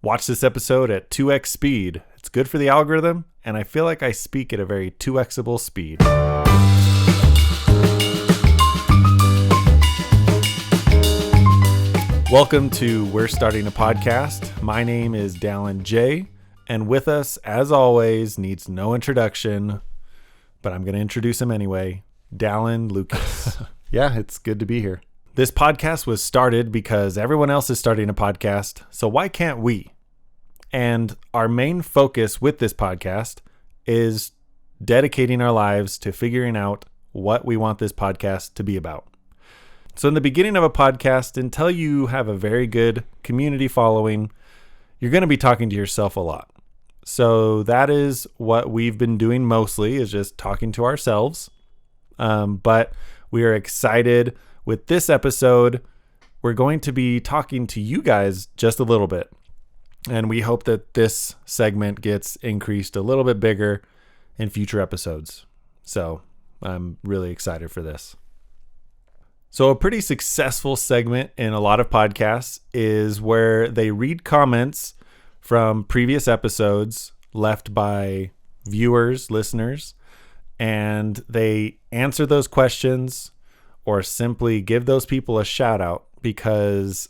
Watch this episode at 2x speed. It's good for the algorithm, and I feel like I speak at a very 2xable speed. Welcome to We're Starting a Podcast. My name is DallinJay, and with us, as always, needs no introduction, but I'm going to introduce him anyway, Dallin Lucas. Yeah, it's good to be here. This podcast was started because everyone else is starting a podcast, so why can't we? And our main focus with this podcast is dedicating our lives to figuring out what we want this podcast to be about. So in the beginning of a podcast, until you have a very good community following, you're going to be talking to yourself a lot. So that is what we've been doing mostly, is just talking to ourselves. But we are excited with this episode. We're going to be talking to you guys just a little bit. And we hope that this segment gets increased a little bit bigger in future episodes. So I'm really excited for this. So a pretty successful segment in a lot of podcasts is where they read comments from previous episodes left by viewers, listeners, and they answer those questions or simply give those people a shout out, because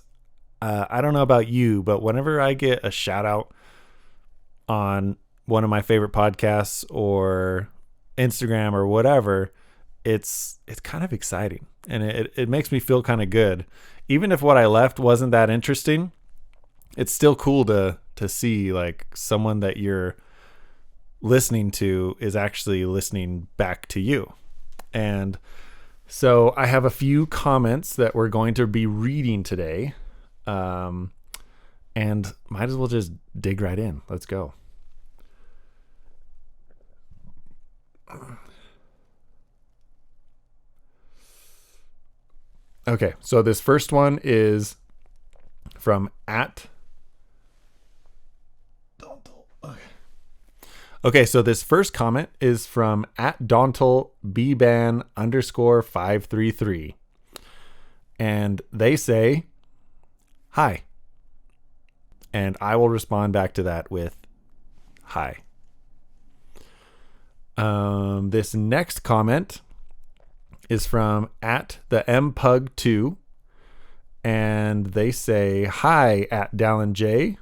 I don't know about you, but whenever I get a shout out on one of my favorite podcasts or Instagram or whatever, it's kind of exciting, and it makes me feel kind of good. Even if what I left wasn't that interesting, it's still cool to see like someone that you're listening to is actually listening back to you. And so I have a few comments that we're going to be reading today, and might as well just dig right in. Let's go. Okay, so this first one is from Okay, so this first comment is from @DontalBban_533. And they say, hi. And I will respond back to that with hi. This next comment is from @TheMPug2. And they say, hi, @DallinJay.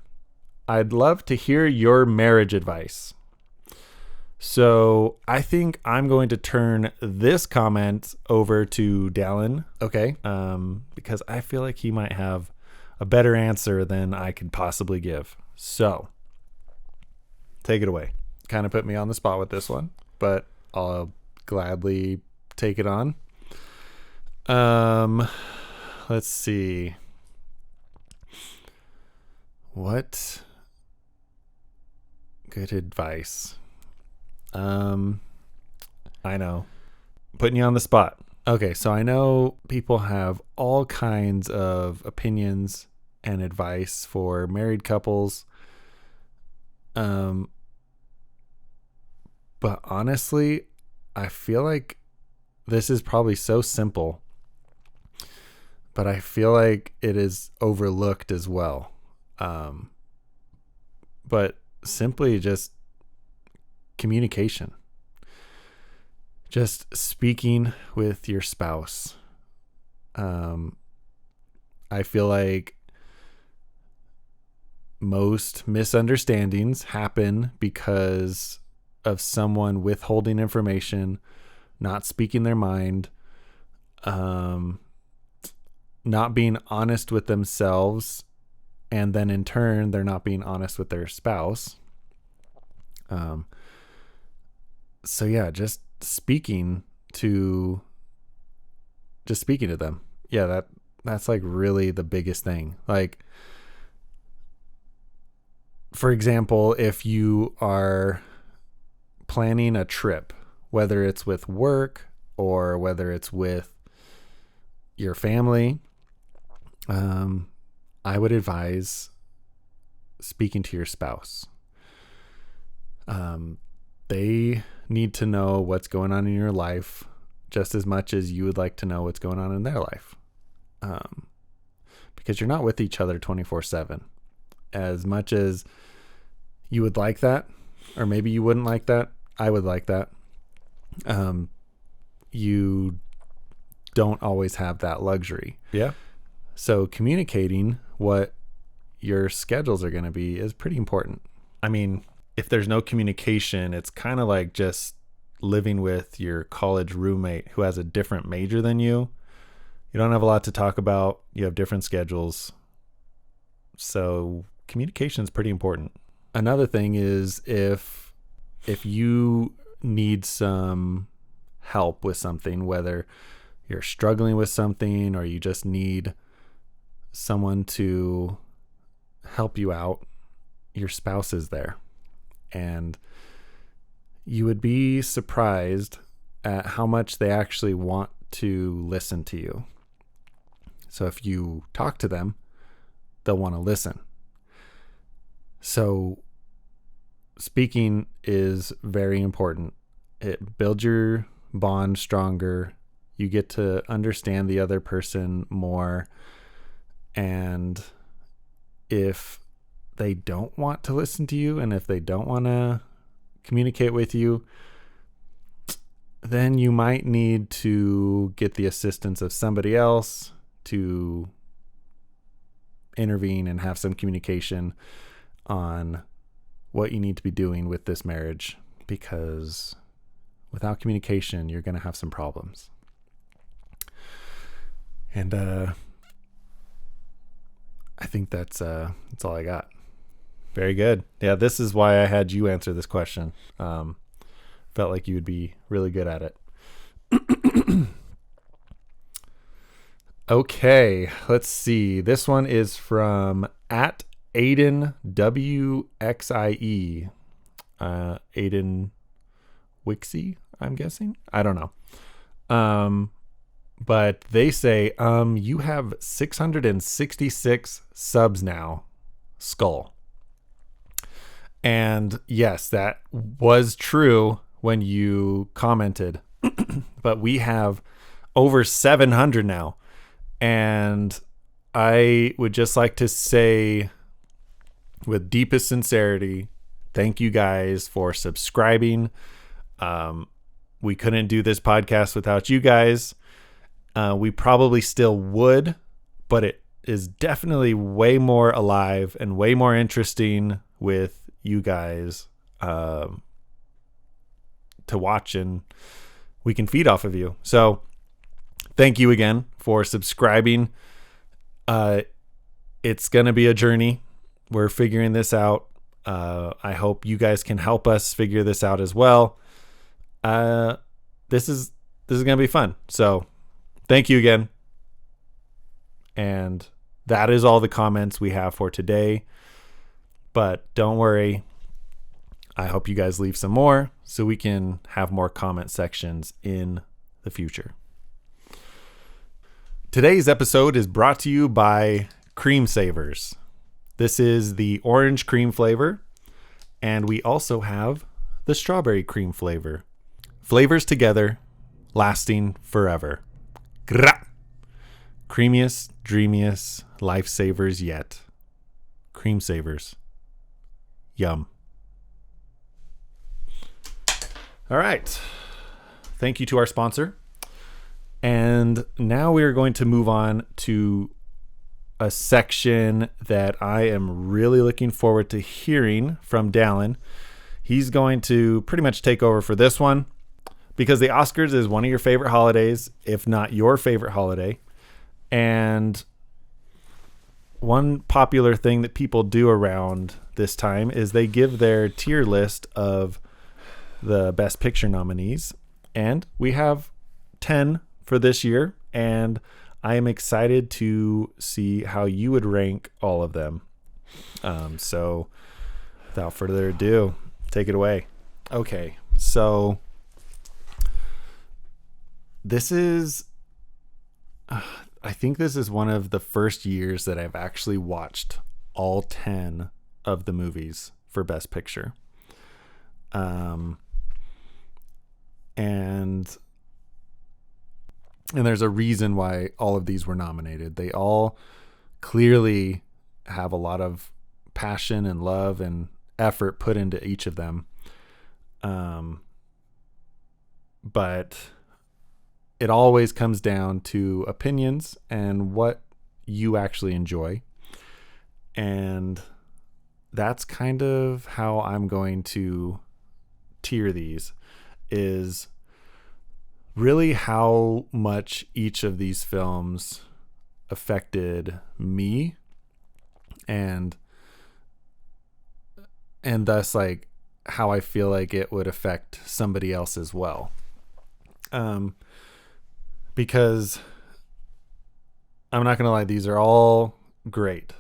I'd love to hear your marriage advice. So I think I'm going to turn this comment over to Dallin, okay? Because I feel like he might have a better answer than I could possibly give. So take it away. Kind of put me on the spot with this one, but I'll gladly take it on. Let's see. What good advice? I know, putting you on the spot. Okay, so I know people have all kinds of opinions and advice for married couples. But honestly, I feel like this is probably so simple, but I feel like it is overlooked as well. But simply just communication. Just speaking with your spouse. I feel like most misunderstandings happen because of someone withholding information, not speaking their mind, not being honest with themselves, and then in turn, they're not being honest with their spouse. So yeah, just speaking to them. Yeah, that's like really the biggest thing. Like, for example, if you are planning a trip, whether it's with work or whether it's with your family, I would advise speaking to your spouse. They need to know what's going on in your life just as much as you would like to know what's going on in their life. Because you're not with each other 24/7. As much as you would like that, or maybe you wouldn't like that, I would like that. You don't always have that luxury. Yeah. So communicating what your schedules are going to be is pretty important. I mean, if there's no communication, it's kind of like just living with your college roommate who has a different major than you. You don't have a lot to talk about. You have different schedules. So communication is pretty important. Another thing is if you need some help with something, whether you're struggling with something or you just need someone to help you out, your spouse is there. And you would be surprised at how much they actually want to listen to you. So if you talk to them, they'll want to listen. So speaking is very important. It builds your bond stronger. You get to understand the other person more. And if they don't want to listen to you, and if they don't want to communicate with you, then you might need to get the assistance of somebody else to intervene and have some communication on what you need to be doing with this marriage, because without communication, you're going to have some problems. And I think that's all I got. Very good. Yeah, this is why I had you answer this question. Felt like you would be really good at it. Okay, let's see. This one is from at Aiden WXIE. Aiden Wixie, I'm guessing. I don't know. But they say, you have 666 subs now, Skull. And yes, that was true when you commented, but we have over 700 now. And I would just like to say with deepest sincerity, thank you guys for subscribing. We couldn't do this podcast without you guys. We probably still would, but it is definitely way more alive and way more interesting with you guys to watch, and we can feed off of you. So thank you again for subscribing. It's going to be a journey. We're figuring this out. I hope you guys can help us figure this out as well. This is going to be fun. So thank you again. And that is all the comments we have for today. But don't worry. I hope you guys leave some more so we can have more comment sections in the future. Today's episode is brought to you by Cream Savers. This is the orange cream flavor, and we also have the strawberry cream flavor. Flavors together, lasting forever. Gra! Creamiest, dreamiest lifesavers yet. Cream Savers. Yum. All right. Thank you to our sponsor. And now we are going to move on to a section that I am really looking forward to hearing from Dallin. He's going to pretty much take over for this one because the Oscars is one of your favorite holidays, if not your favorite holiday. And one popular thing that people do around this time is they give their tier list of the Best Picture nominees. And we have 10 for this year. And I am excited to see how you would rank all of them. So without further ado, take it away. Okay, so this is, I think this is one of the first years that I've actually watched all 10 of the movies for Best Picture. And there's a reason why all of these were nominated. They all clearly have a lot of passion and love and effort put into each of them. But it always comes down to opinions and what you actually enjoy. And that's kind of how I'm going to tier these, is really how much each of these films affected me, and thus like how I feel like it would affect somebody else as well. Because I'm not gonna lie, these are all great,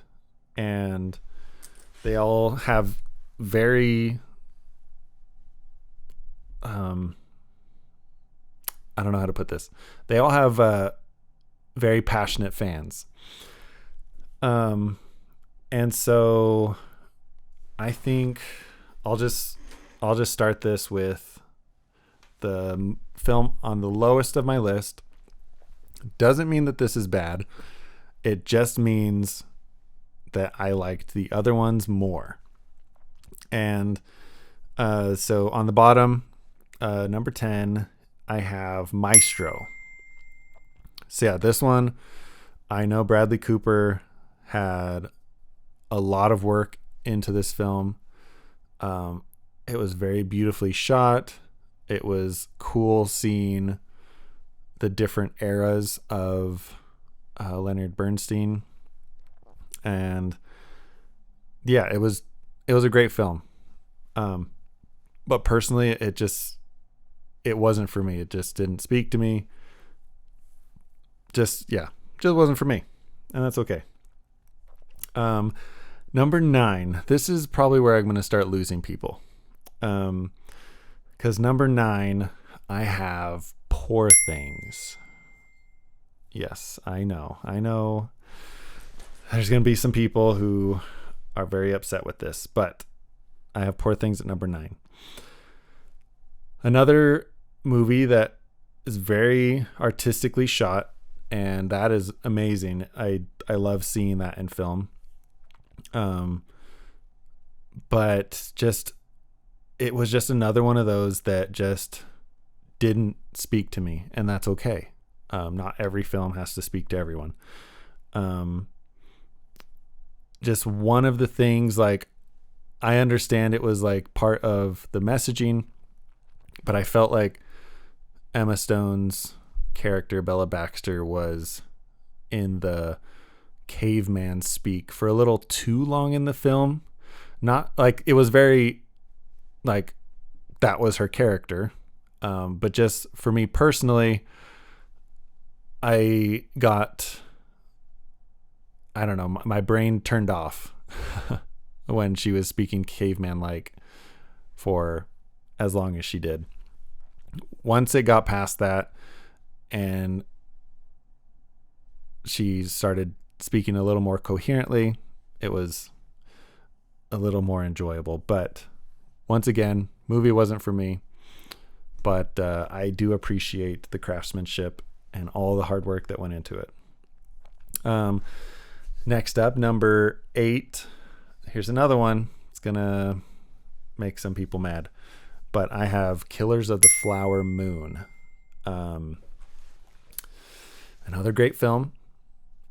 and they all have very I don't know how to put this. They all have very passionate fans. And so I think I'll just start this with the film on the lowest of my list. Doesn't mean that this is bad. It just means that I liked the other ones more. And so on the bottom, number 10, I have Maestro. So yeah, this one, I know Bradley Cooper had a lot of work into this film. It was very beautifully shot. It was cool seeing the different eras of Leonard Bernstein. And yeah, it was a great film. But personally, it wasn't for me. It just didn't speak to me. Just wasn't for me. And that's okay. Number 9. This is probably where I'm going to start losing people. Because number 9, I have Poor Things. Yes, I know. There's going to be some people who are very upset with this, but I have Poor Things at number 9. Another movie that is very artistically shot, and that is amazing. I love seeing that in film. But it was just another one of those that just didn't speak to me, and that's okay. Not every film has to speak to everyone. Just one of the things, like, I understand it was like part of the messaging, but I felt like Emma Stone's character, Bella Baxter, was in the caveman speak for a little too long in the film. Not like it was very like that was her character. But just for me personally, I don't know, my brain turned off when she was speaking caveman like for as long as she did. Once it got past that and she started speaking a little more coherently, it was a little more enjoyable. But once again, movie wasn't for me, but I do appreciate the craftsmanship and all the hard work that went into it. Next up, number 8. Here's another one. It's gonna make some people mad, but I have Killers of the Flower Moon. Another great film.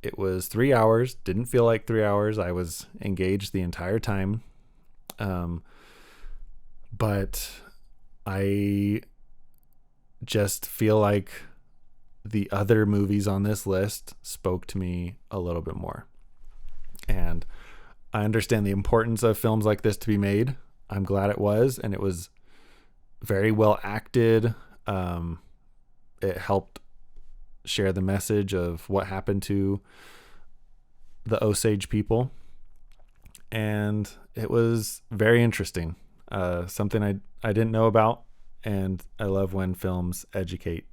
It was 3 hours. Didn't feel like 3 hours. I was engaged the entire time. But I just feel like the other movies on this list spoke to me a little bit more. And I understand the importance of films like this to be made. I'm glad it was, and it was very well acted. It helped share the message of what happened to the Osage people, and it was very interesting. Something I didn't know about, and I love when films educate.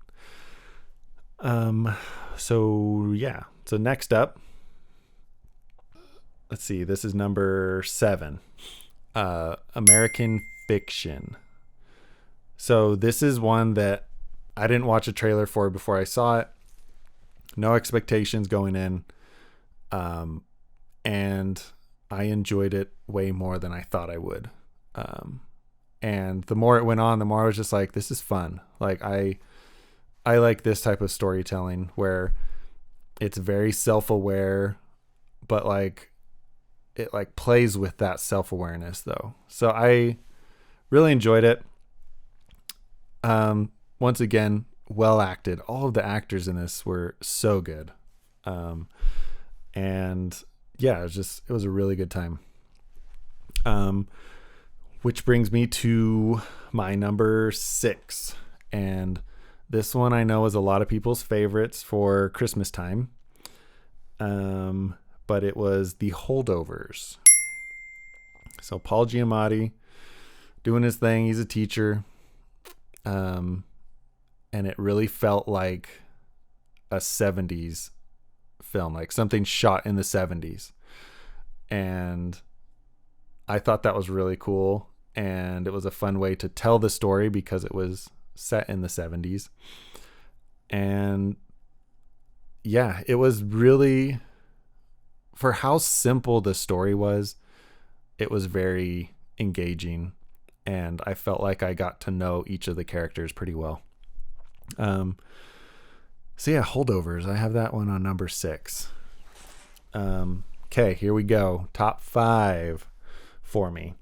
So next up, let's see, this is number 7, American Fiction. So this is one that I didn't watch a trailer for before I saw it. No expectations going in. And I enjoyed it way more than I thought I would. And the more it went on, the more I was just like, this is fun. Like I like this type of storytelling where it's very self-aware, but like it like plays with that self-awareness though. So I really enjoyed it. Once again, well acted. All of the actors in this were so good. And yeah, it was a really good time. Which brings me to my number 6. And this one I know is a lot of people's favorites for Christmas time. But it was The Holdovers. So Paul Giamatti doing his thing. He's a teacher. And it really felt like a 70s film, like something shot in the 70s. And I thought that was really cool. And it was a fun way to tell the story because it was set in the 70s. And yeah, it was really, for how simple the story was, it was very engaging. And I felt like I got to know each of the characters pretty well. So yeah, Holdovers. I have that one on number 6. Okay, here we go. Top 5 for me.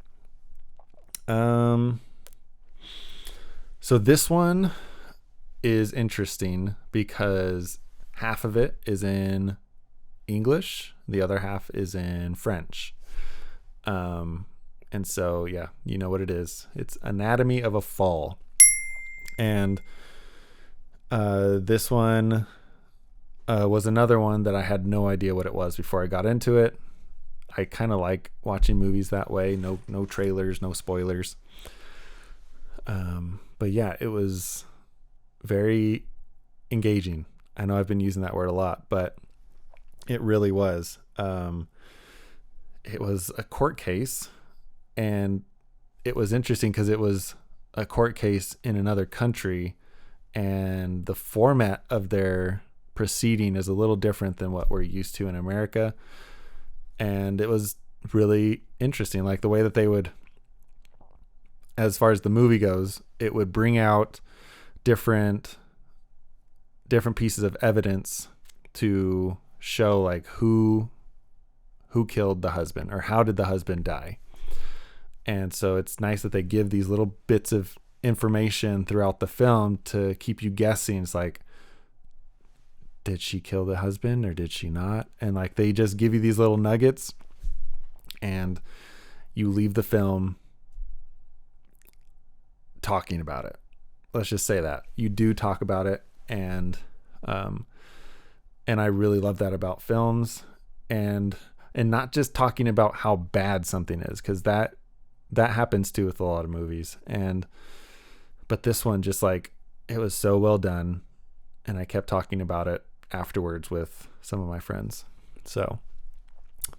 So this one is interesting because half of it is in English, the other half is in French. And so, yeah, you know what it is. It's Anatomy of a Fall. And this one was another one that I had no idea what it was before I got into it. I kind of like watching movies that way. No trailers, no spoilers. But yeah, it was very engaging. I know I've been using that word a lot, but it really was. It was a court case, and it was interesting because it was a court case in another country, and the format of their proceeding is a little different than what we're used to in America. And it was really interesting, like the way that they would, as far as the movie goes, it would bring out different pieces of evidence to show like who killed the husband or how did the husband die. And so it's nice that they give these little bits of information throughout the film to keep you guessing. It's like, did she kill the husband or did she not? And like they just give you these little nuggets, and you leave the film talking about it. Let's just say that you do talk about it, and I really love that about films, and not just talking about how bad something is, because that happens too with a lot of movies. But this one, just like, it was so well done, and I kept talking about it afterwards with some of my friends. So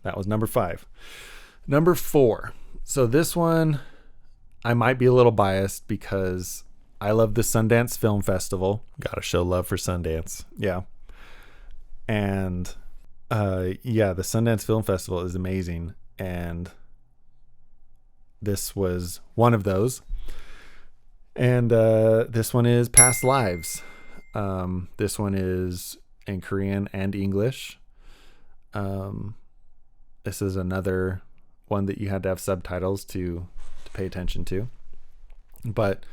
that was number 5. Number 4. So this one, I might be a little biased because I love the Sundance Film Festival. Gotta show love for Sundance. Yeah. And yeah, the Sundance Film Festival is amazing. And this was one of those. And this one is Past Lives. This one is in Korean and English. This is another one that you had to have subtitles to pay attention to. But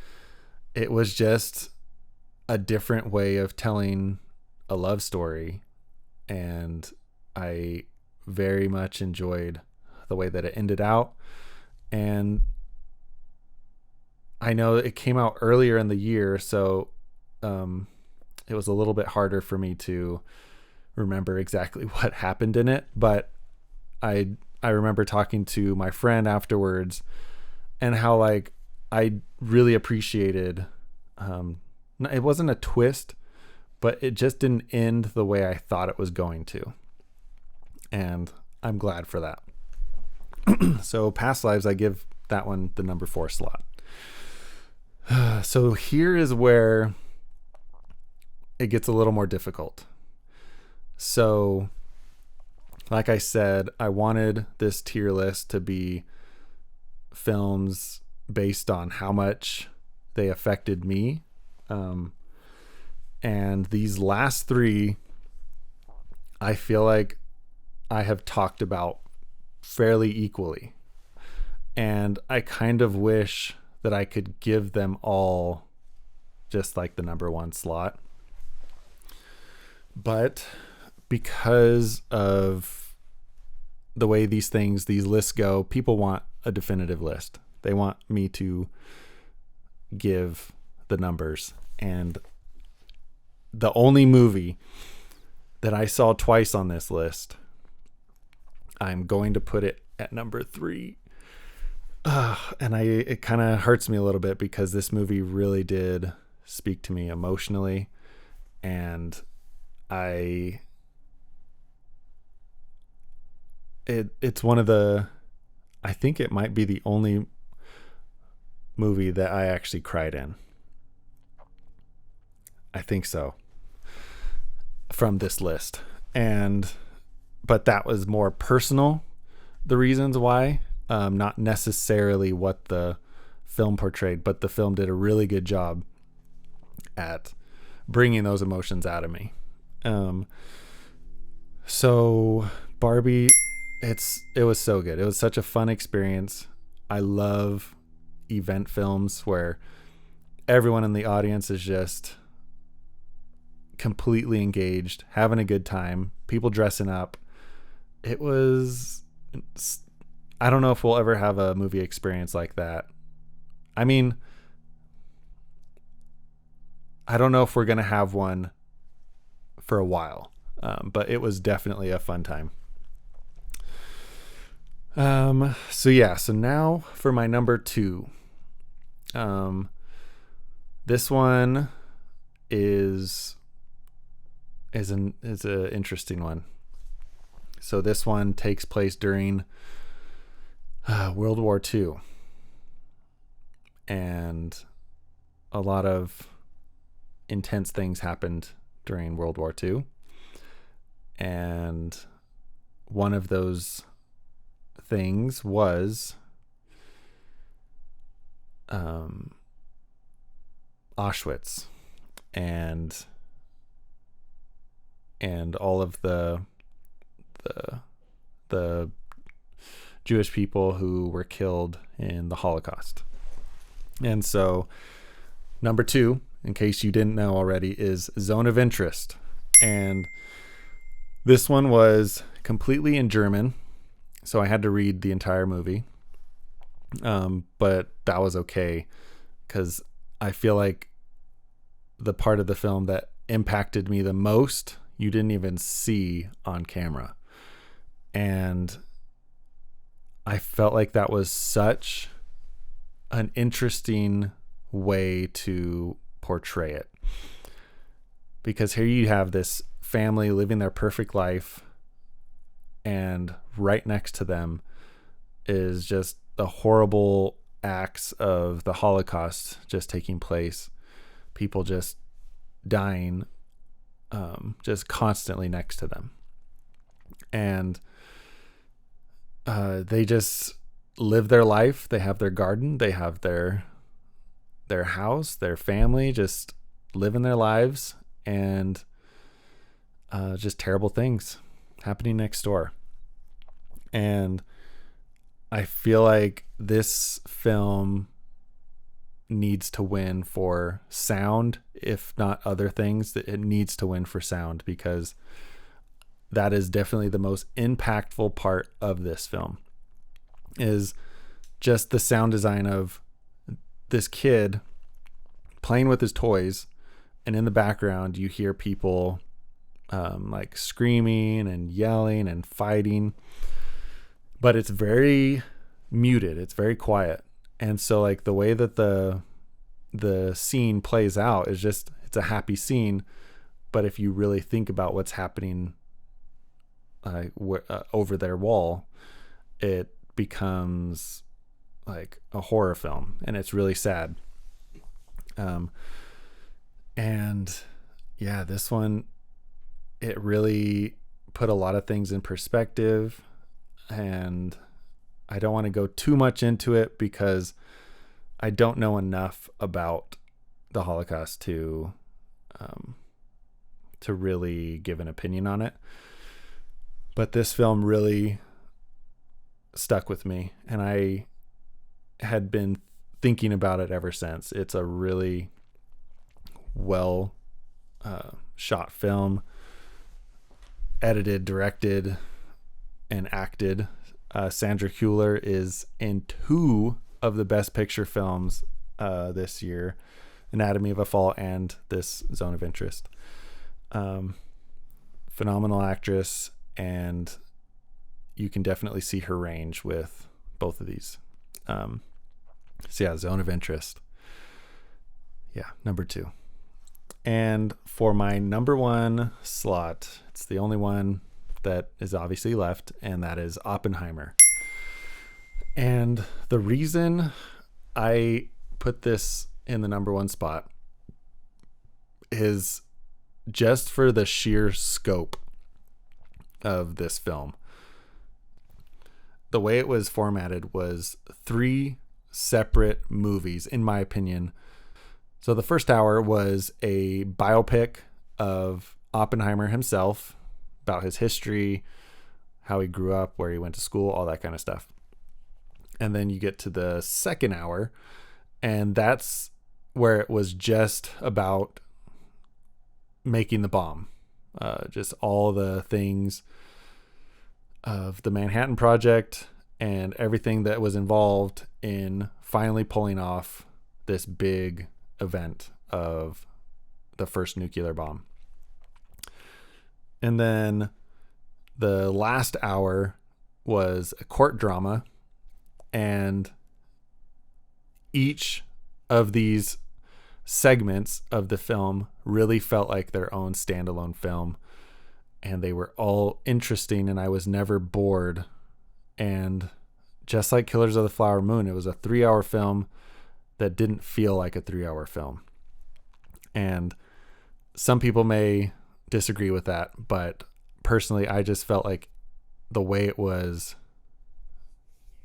it was just a different way of telling a love story. And I very much enjoyed the way that it ended out. And I know it came out earlier in the year, so it was a little bit harder for me to remember exactly what happened in it. But I remember talking to my friend afterwards, and how like I really appreciated. It wasn't a twist, but it just didn't end the way I thought it was going to, and I'm glad for that. So Past Lives, I give that one the number 4 slot. So here is where it gets a little more difficult. So like I said, I wanted this tier list to be films based on how much they affected me. And these last three, I feel like I have talked about fairly equally. And I kind of wish that I could give them all just like the number one slot. But because of the way these lists go, people want a definitive list. They want me to give the numbers. And the only movie that I saw twice on this list, I'm going to put it at number 3. And it kind of hurts me a little bit because this movie really did speak to me emotionally. And it's one of the, I think it might be the only movie that I actually cried in. I think so. From this list. But that was more personal, the reasons why, not necessarily what the film portrayed, but the film did a really good job at bringing those emotions out of me. So Barbie, it was so good. It was such a fun experience. I love event films where everyone in the audience is just completely engaged, having a good time, people dressing up. I don't know if we'll ever have a movie experience like that. I mean, I don't know if we're going to have one for a while, but it was definitely a fun time. So now for my number 2. This one is an interesting one. So this one takes place during World War II, and a lot of intense things happened during World War II, and one of those things was Auschwitz and all of the Jewish people who were killed in the Holocaust. And so number 2, in case you didn't know already, is Zone of Interest. And this one was completely in German, so I had to read the entire movie. But that was okay, because I feel like the part of the film that impacted me the most, you didn't even see on camera. And I felt like that was such an interesting way to portray it. Because here you have this family living their perfect life, and right next to them is just the horrible acts of the Holocaust just taking place. People just dying, just constantly next to them. And they just live their life. They have their garden. They have their house, their family, just living their lives, and just terrible things happening next door. And I feel like this film needs to win for sound, if not other things. That it needs to win for sound, because that is definitely the most impactful part of this film, is just the sound design of this kid playing with his toys, and in the background you hear people like screaming and yelling and fighting, but it's very muted, it's very quiet. And so like the way that the scene plays out is just, it's a happy scene, but if you really think about what's happening over their wall, it becomes like a horror film, and it's really sad. And yeah, this one, it really put a lot of things in perspective, and I don't want to go too much into it because I don't know enough about the Holocaust to really give an opinion on it. But this film really stuck with me, and I had been thinking about it ever since. It's a really well shot film, edited, directed, and acted. Sandra Hüller is in 2 of the Best Picture films this year, Anatomy of a Fall and this Zone of Interest. Phenomenal actress, and you can definitely see her range with both of these. So yeah, Zone of Interest. Yeah, number 2. And for my number 1 slot, it's the only one that is obviously left, and that is Oppenheimer. And the reason I put this in the number 1 spot is just for the sheer scope of this film. The way it was formatted was 3 separate movies, in my opinion. So the first hour was a biopic of Oppenheimer himself, about his history, how he grew up, where he went to school, all that kind of stuff. And then you get to the second hour, and that's where it was just about making the bomb. Just all the things of the Manhattan Project and everything that was involved in finally pulling off this big event of the first nuclear bomb. And then the last hour was a court drama, and each of these segments of the film really felt like their own standalone film, and they were all interesting, and I was never bored. And just like Killers of the Flower Moon, it was a 3-hour film that didn't feel like a 3-hour film. And some people may disagree with that, but personally, I just felt like the way it was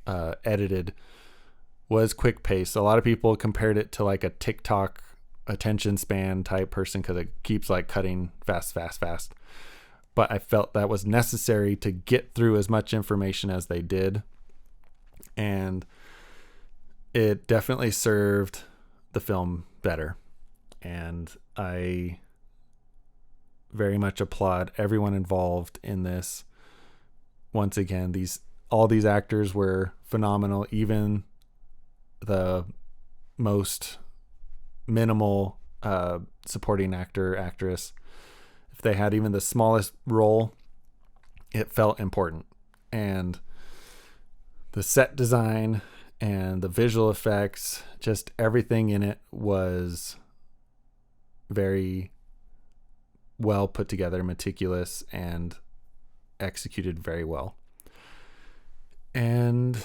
edited was quick pace. A lot of people compared it to like a TikTok attention span type person because it keeps like cutting fast. But I felt that was necessary to get through as much information as they did. And it definitely served the film better. And I very much applaud everyone involved in this. Once again, all these actors were phenomenal. Even the most minimal supporting actress, if they had even the smallest role, it felt important. And the set design and the visual effects, just everything in it was very well put together, meticulous, and executed very well. And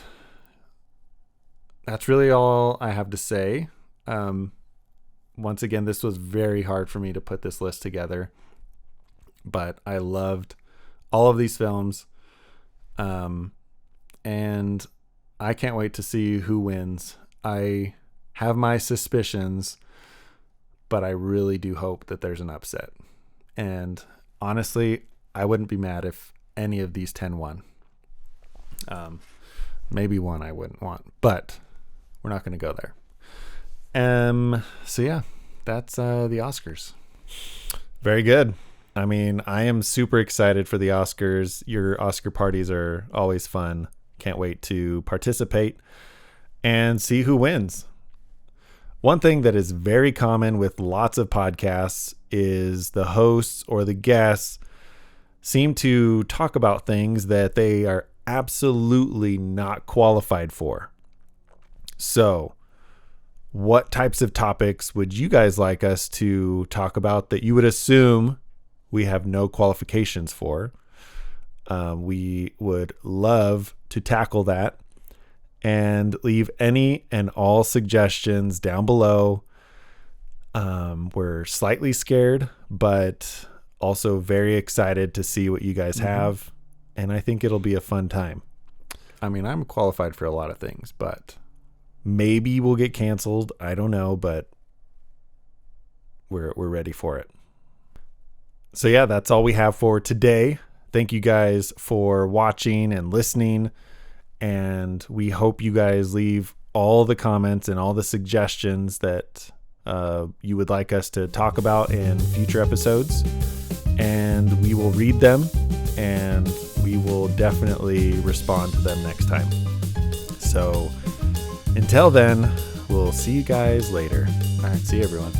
that's really all I have to say. Once again, this was very hard for me to put this list together, but I loved all of these films. And I can't wait to see who wins. I have my suspicions, but I really do hope that there's an upset. And honestly, I wouldn't be mad if any of these 10 won. Maybe one I wouldn't want, but we're not going to go there. So yeah, that's the Oscars. Very good. I mean, I am super excited for the Oscars. Your Oscar parties are always fun. Can't wait to participate and see who wins. One thing that is very common with lots of podcasts is the hosts or the guests seem to talk about things that they are absolutely not qualified for. So, what types of topics would you guys like us to talk about that you would assume we have no qualifications for? We would love to tackle that, and leave any and all suggestions down below. We're slightly scared, but also very excited to see what you guys have, and I think it'll be a fun time. I mean, I'm qualified for a lot of things, but maybe we'll get canceled. I don't know, but we're ready for it. So yeah, that's all we have for today. Thank you guys for watching and listening, and we hope you guys leave all the comments and all the suggestions that you would like us to talk about in future episodes, and we will read them and we will definitely respond to them next time. So until then, we'll see you guys later. all right, see you, everyone.